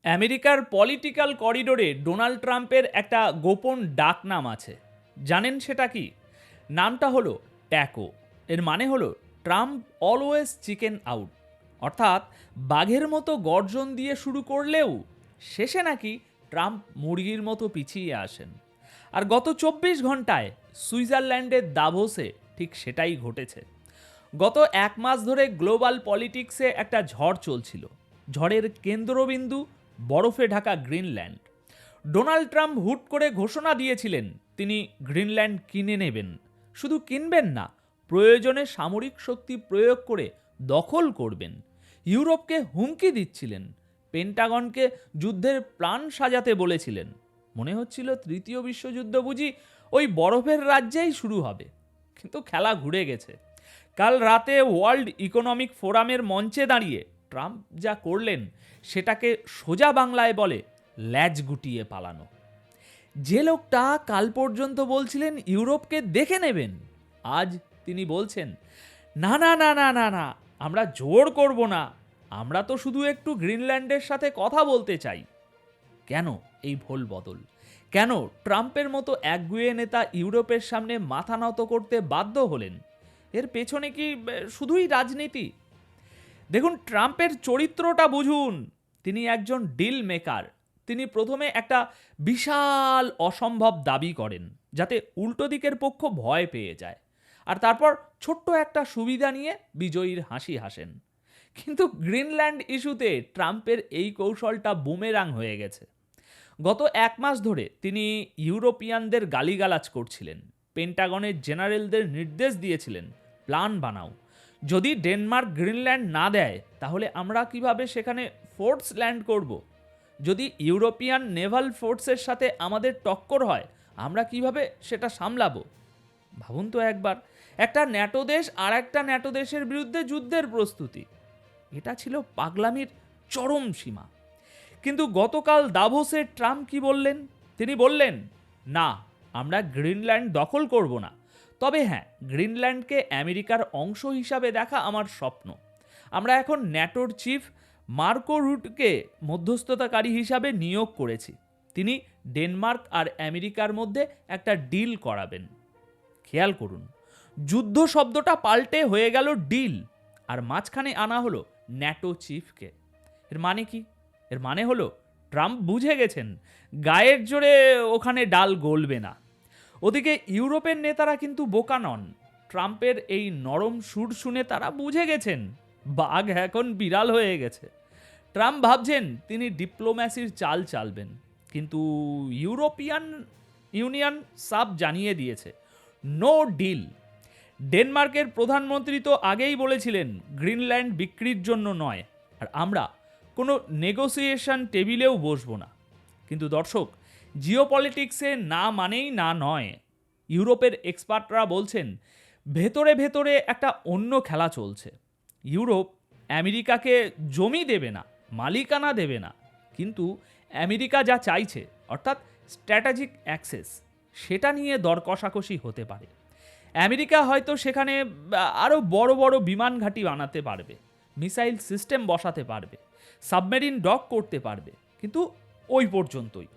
আমেরিকার পলিটিক্যাল করিডোরে ডোনাল্ড ট্রাম্পের একটা গোপন ডাকনাম আছে। জানেন সেটা কি? নামটা হলো ট্যাকো। এর মানে হলো ট্রাম্প অলওয়েজ চিকেন আউট। অর্থাৎ বাঘের মতো গর্জন দিয়ে শুরু করলেও শেষে নাকি ট্রাম্প মুরগির মতো পিছিয়ে আসেন। আর গত 24 ঘন্টায় সুইজারল্যান্ডের দাভোসে ঠিক সেটাই ঘটেছে। গত 1 মাস ধরে গ্লোবাল পলিটিক্সে একটা ঝড় চলছিল। ঝড়ের কেন্দ্রবিন্দু বরফে ঢাকা গ্রিনল্যান্ড। ডোনাল্ড ট্রাম্প হুট করে ঘোষণা দিয়েছিলেন তিনি গ্রিনল্যান্ড কিনে নেবেন। শুধু কিনবেন না, প্রয়োজনে সামরিক শক্তি প্রয়োগ করে দখল করবেন। ইউরোপকে হুমকি দিচ্ছিলেন, পেন্টাগনকে যুদ্ধের প্ল্যান সাজাতে বলেছিলেন। মনে হচ্ছিল তৃতীয় বিশ্বযুদ্ধ বুঝি ওই বরফের রাজ্যেই শুরু হবে। কিন্তু খেলা ঘুরে গেছে। কাল রাতে ওয়ার্ল্ড ইকোনমিক ফোরামের মঞ্চে দাঁড়িয়ে ট্রাম্প যা করলেন সেটাকে সোজা বাংলায় বলে ল্যাজ গুটিয়ে পালানো। যে লোকটা কাল পর্যন্ত বলছিলেন ইউরোপকে দেখে নেবেন, আজ তিনি বলছেন না না না না না না, আমরা জোর করব না, আমরা তো শুধু একটু গ্রিনল্যান্ডের সাথে কথা বলতে চাই। কেন এই ভোল বদল? কেন ট্রাম্পের মতো একগুঁয়ে নেতা ইউরোপের সামনে মাথা নত করতে বাধ্য হলেন? এর পেছনে কি শুধুই রাজনীতি? দেখুন, ট্রাম্পের চরিত্রটা বুঝুন। তিনি একজন ডিল মেকার। তিনি প্রথমে একটা বিশাল অসম্ভব দাবি করেন যাতে উল্টো দিকের পক্ষ ভয় পেয়ে যায়, আর তারপর ছোট্ট একটা সুবিধা নিয়ে বিজয়ীর হাসি হাসেন। কিন্তু গ্রিনল্যান্ড ইস্যুতে ট্রাম্পের এই কৌশলটা বুমেরাং হয়ে গেছে। গত 1 মাস ধরে তিনি ইউরোপিয়ানদের গালিগালাজ করছিলেন, পেন্টাগনের জেনারেলদের নির্দেশ দিয়েছিলেন প্ল্যান বানাও, যদি ডেনমার্ক গ্রিনল্যান্ড না দেয় তাহলে আমরা কিভাবে সেখানে ফোর্স ল্যান্ড করব, যদি ইউরোপিয়ান নেভাল ফোর্সের সাথে আমাদের টক্কর হয় আমরা কিভাবে সেটা সামলাবো। ভাবুন তো একবার, একটা ন্যাটো দেশ আর একটা ন্যাটো দেশের বিরুদ্ধে যুদ্ধের প্রস্তুতি। এটা ছিল পাগলামির চরম সীমা। কিন্তু গতকাল দাভোসে ট্রাম্প কি বললেন? তিনি বললেন, না, আমরা গ্রিনল্যান্ড দখল করব না, তবে হ্যাঁ, গ্রিনল্যান্ডকে আমেরিকার অংশ হিসাবে দেখা আমার স্বপ্ন। আমরা এখন ন্যাটোর চিফ মার্কো রুটকে মধ্যস্থতাকারী হিসাবে নিয়োগ করেছি। তিনি ডেনমার্ক আর আমেরিকার মধ্যে একটা ডিল করাবেন। খেয়াল করুন, যুদ্ধ শব্দটা পাল্টে হয়ে গেল ডিল, আর মাঝখানে আনা হলো ন্যাটো চিফকে। এর মানে কি? এর মানে হলো ট্রাম্প বুঝে গেছেন গায়ের জোরে ওখানে ডাল গলবে না। ওদিকে ইউরোপের নেতারা কিন্তু বোকা নন। ট্রাম্পের এই নরম সুর শুনে তারা বুঝে গেছেন বাঘ এখন বিড়াল হয়ে গেছে। ট্রাম্প ভাবছেন তিনি ডিপ্লোম্যাসির চাল চালবেন, কিন্তু ইউরোপিয়ান ইউনিয়ন সাব জানিয়ে দিয়েছে নো ডিল। ডেনমার্কের প্রধানমন্ত্রী তো আগেই বলেছিলেন গ্রিনল্যান্ড বিক্রির জন্য নয়, আর আমরা কোনো নেগোসিয়েশন টেবিলেও বসবো না। কিন্তু দর্শক, জিওপলিটিক্সে না মানেই না নয়। ইউরোপের এক্সপার্টরা বলছেন ভেতরে ভেতরে একটা অন্য খেলা চলছে। ইউরোপ আমেরিকাকে জমি দেবে না, মালিকানা দেবে না, কিন্তু আমেরিকা যা চাইছে অর্থাৎ স্ট্র্যাটেজিক অ্যাক্সেস, সেটা নিয়ে দর কষাকষি হতে পারে। আমেরিকা হয়তো সেখানে আরও বড় বড় বিমান ঘাঁটি বানাতে পারবে, মিসাইল সিস্টেম বসাতে পারবে, সাবমেরিন ডক করতে পারবে, কিন্তু ওই পর্যন্তই।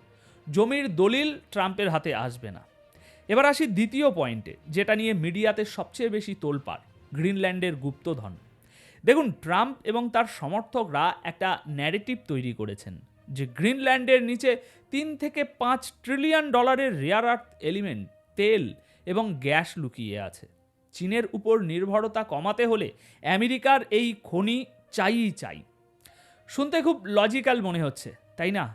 জমির দলিল ট্রাম্পের হাতে আসবে না। এবার আসি দ্বিতীয় পয়েন্টে, যেটা নিয়ে মিডিয়াতে সবচেয়ে বেশি তোলপাড়, গ্রিনল্যান্ডের গুপ্তধন। দেখুন, ট্রাম্প এবং তার সমর্থকরা একটা ন্যারেটিভ তৈরি করেছেন যে গ্রিনল্যান্ডের নিচে 3 থেকে 5 ট্রিলিয়ন ডলারের রেয়ার আর্থ এলিমেন্ট, তেল এবং গ্যাস লুকিয়ে আছে। চীনের উপর নির্ভরতা কমাতে হলে আমেরিকার এই খনি চাইই চাই। শুনতে খুব লজিক্যাল মনে হচ্ছে, তাই না?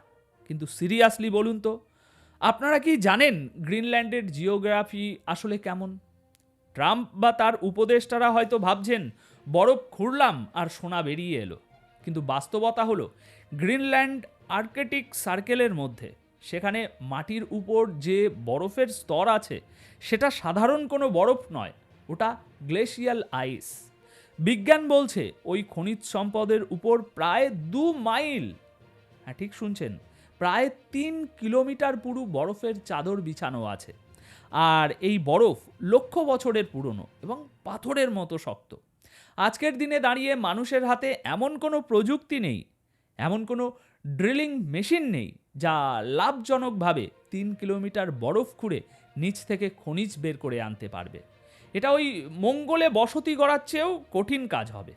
কিন্তু সিরিয়াসলি বলুন তো, আপনারা কি জানেন গ্রিনল্যান্ডের জিওগ্রাফি আসলে কেমন? ট্রাম্প বা তার উপদেষ্টারা হয়তো ভাবছেন বরফ খুঁড়লাম আর সোনা বেরিয়ে এলো, কিন্তু বাস্তবতা হলো গ্রিনল্যান্ড আর্কটিক সার্কেলের মধ্যে। সেখানে মাটির উপর যে বরফের স্তর আছে সেটা সাধারণ কোনো বরফ নয়, ওটা গ্লেশিয়াল আইস। বিজ্ঞান বলছে ওই খনিজ সম্পদের উপর প্রায় 2 মাইল, হ্যাঁ ঠিক শুনছেন, প্রায় 3 কিলোমিটার পুরো বরফের চাদর বিছানো আছে। আর এই বরফ লক্ষ বছরের পুরনো এবং পাথরের মতো শক্ত। আজকের দিনে দাঁড়িয়ে মানুষের হাতে এমন কোনো প্রযুক্তি নেই, এমন কোনো ড্রিলিং মেশিন নেই যা লাভজনকভাবে 3 কিলোমিটার বরফ খুঁড়ে নিচ থেকে খনিজ বের করে আনতে পারবে। এটা ওই মঙ্গলে বসতি গড়ার চেয়েও কঠিন কাজ হবে।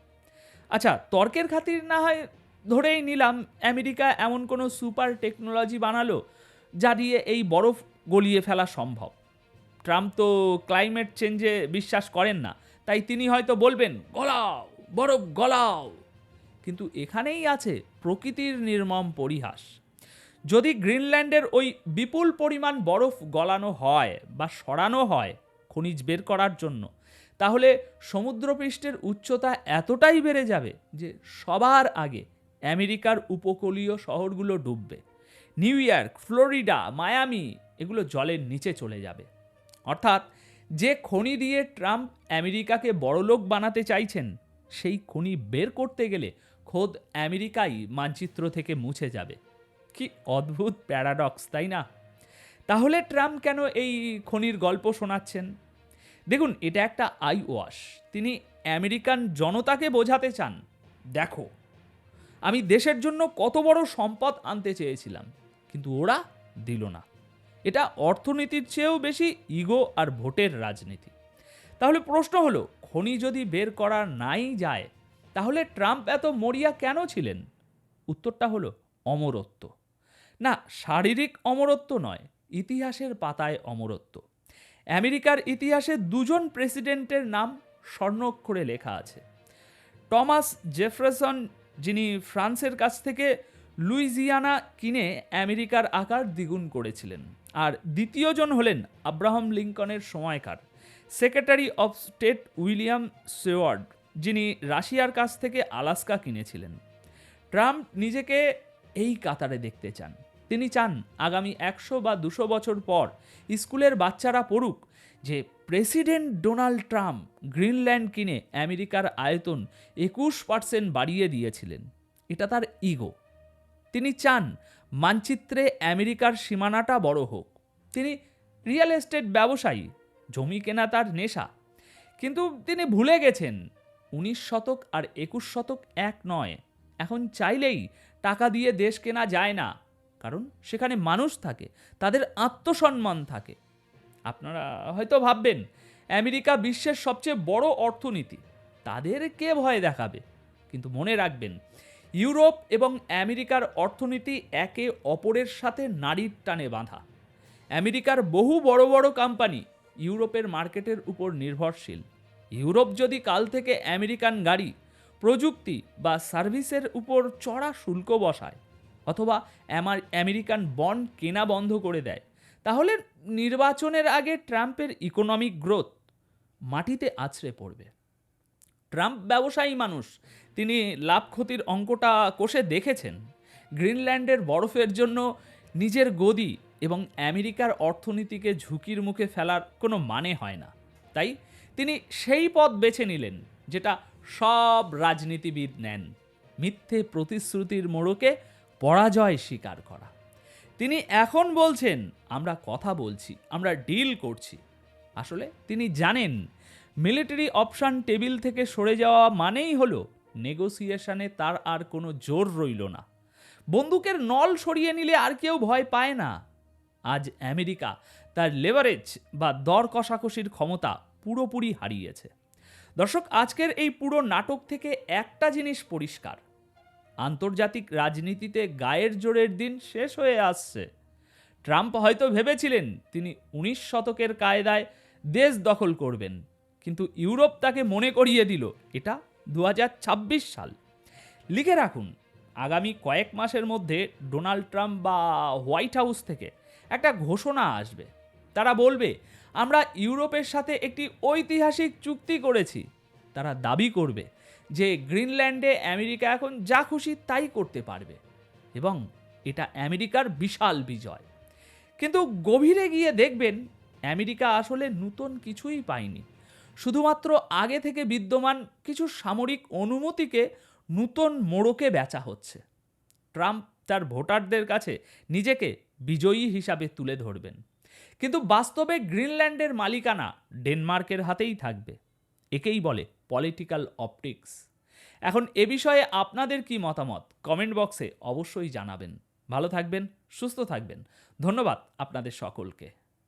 আচ্ছা, তর্কের খাতির না হয় ধরেই নিলাম আমেরিকা এমন কোনো সুপার টেকনোলজি বানালো যা দিয়ে এই বরফ গলিয়ে ফেলা সম্ভব। ট্রাম্প তো ক্লাইমেট চেঞ্জে বিশ্বাস করেন না, তাই তিনি হয়তো বলবেন গলাও, বরফ গলাও। কিন্তু এখানেই আছে প্রকৃতির নির্মম পরিহাস। যদি গ্রিনল্যান্ডের ওই বিপুল পরিমাণ বরফ গলানো হয় বা সরানো হয় খনিজ বের করার জন্য, তাহলে সমুদ্রপৃষ্ঠের উচ্চতা এতটাই বেড়ে যাবে যে সবার আগে আমেরিকার উপকূলীয় শহরগুলো ডুববে। নিউ ইয়র্ক, ফ্লোরিডা, মায়ামি এগুলো জলের নিচে চলে যাবে। অর্থাৎ যে খনি দিয়ে ট্রাম্প আমেরিকাকে বড়লোক বানাতে চাইছেন, সেই খনি বের করতে গেলে খোদ আমেরিকাই মানচিত্র থেকে মুছে যাবে। কি অদ্ভুত প্যারাডক্স, তাই না? তাহলে ট্রাম্প কেন এই খনির গল্প শোনাচ্ছেন? দেখুন, এটা একটা আই ওয়াশ। তিনি আমেরিকান জনতাকে বোঝাতে চান, দেখো আমি দেশের জন্য কত বড় সম্পদ আনতে চেয়েছিলাম, কিন্তু ওরা দিল না। এটা অর্থনীতির চেয়েও বেশি ইগো আর ভোটের রাজনীতি। তাহলে প্রশ্ন হলো, খনি যদি বের করা নাই যায়, তাহলে ট্রাম্প এত মরিয়া কেন ছিলেন? উত্তরটা হলো অমরত্ব। না, শারীরিক অমরত্ব নয়, ইতিহাসের পাতায় অমরত্ব। আমেরিকার ইতিহাসে দুজন প্রেসিডেন্টের নাম স্বর্ণাক্ষরে লেখা আছে। টমাস জেফারসন, যিনি ফ্রান্সের কাছ থেকে লুইজিয়ানা কিনে আমেরিকার আকার দ্বিগুণ করেছিলেন, আর দ্বিতীয়জন হলেন আব্রাহাম লিঙ্কনের সময়কার সেক্রেটারি অফ স্টেট উইলিয়াম সেওয়ার্ড, যিনি রাশিয়ার কাছ থেকে আলাস্কা কিনেছিলেন। ট্রাম্প নিজেকে এই কাতারে দেখতে চান। তিনি চান আগামী 100 বা 200 বছর পর স্কুলের বাচ্চারা পড়ুক যে প্রেসিডেন্ট ডোনাল্ড ট্রাম্প গ্রিনল্যান্ড কিনে আমেরিকার আয়তন 21% বাড়িয়ে দিয়েছিলেন। এটা তার ইগো। তিনি চান মানচিত্রে আমেরিকার সীমানাটা বড় হোক। তিনি রিয়েল এস্টেট ব্যবসায়ী, জমি কেনা তার নেশা। কিন্তু তিনি ভুলে গেছেন 19 শতক আর 21 শতক এক নয়। এখন চাইলেই টাকা দিয়ে দেশ কেনা যায় না, কারণ সেখানে মানুষ থাকে, তাদের আত্মসম্মান থাকে। আপনারা হয়তো ভাববেন আমেরিকা বিশ্বের সবচেয়ে বড় অর্থনীতি, তাদের কে ভয় দেখাবে? কিন্তু মনে রাখবেন, ইউরোপ এবং আমেরিকার অর্থনীতি একে অপরের সাথে নাড়ির টানে বাঁধা। আমেরিকার বহু বড় বড় কোম্পানি ইউরোপের মার্কেটের উপর নির্ভরশীল। ইউরোপ যদি কাল থেকে আমেরিকান গাড়ি, প্রযুক্তি বা সার্ভিসের উপর চড়া শুল্ক বসায়, অথবা আমেরিকান বন্ড কেনা বন্ধ করে দেয়, তাহলে নির্বাচনের আগে ট্রাম্পের ইকোনমিক গ্রোথ মাটিতে আছড়ে পড়বে। ট্রাম্প ব্যবসায়ী মানুষ, তিনি লাভ ক্ষতির অঙ্কটা কষে দেখেছেন। গ্রিনল্যান্ডের বরফের জন্য নিজের গদি এবং আমেরিকার অর্থনীতিকে ঝুঁকির মুখে ফেলার কোনো মানে হয় না। তাই তিনি সেই পথ বেছে নিলেন যেটা সব রাজনীতিবিদ নেন, মিথ্যে প্রতিশ্রুতির মোড়কে পরাজয় স্বীকার করা। তিনি এখন বলছেন আমরা কথা বলছি, আমরা ডিল করছি। আসলে তিনি জানেন মিলিটারি অপশন টেবিল থেকে সরে যাওয়া মানেই হলো নেগোসিয়েশনে তার আর কোনো জোর রইল না। বন্দুকের নল সরিয়ে নিলে আর কেউ ভয় পায় না। আজ আমেরিকা তার লেভারেজ বা দর কষাকষির ক্ষমতা পুরোপুরি হারিয়েছে। দর্শক, আজকের এই পুরো নাটক থেকে একটা জিনিস পরিষ্কার, আন্তর্জাতিক রাজনীতিতে গায়ের জোরের দিন শেষ হয়ে আসছে। ট্রাম্প হয়তো ভেবেছিলেন তিনি 19 শতকের কায়দায় দেশ দখল করবেন, কিন্তু ইউরোপ তাকে মনে করিয়ে দিল এটা 2026 সাল। লিখে রাখুন, আগামী কয়েক মাসের মধ্যে ডোনাল্ড ট্রাম্প বা হোয়াইট হাউস থেকে একটা ঘোষণা আসবে। তারা বলবে আমরা ইউরোপের সাথে একটি ঐতিহাসিক চুক্তি করেছি। তারা দাবি করবে যে গ্রিনল্যান্ডে আমেরিকা এখন যা খুশি তাই করতে পারবে এবং এটা আমেরিকার বিশাল বিজয়। কিন্তু গভীরে গিয়ে দেখবেন আমেরিকা আসলে নতুন কিছুই পায়নি, শুধুমাত্র আগে থেকে বিদ্যমান কিছু সামরিক অনুমতিকে নতুন মোড়কে বেচা হচ্ছে। ট্রাম্প তার ভোটারদের কাছে নিজেকে বিজয়ী হিসাবে তুলে ধরবেন, কিন্তু বাস্তবে গ্রিনল্যান্ডের মালিকানা ডেনমার্কের হাতেই থাকবে। একেই বলে পলিটিক্যাল অপটিক্স। এখন এ বিষয়ে আপনাদের কি মতামত কমেন্ট বক্সে অবশ্যই জানাবেন। ভালো থাকবেন, সুস্থ থাকবেন। ধন্যবাদ আপনাদের সকলকে।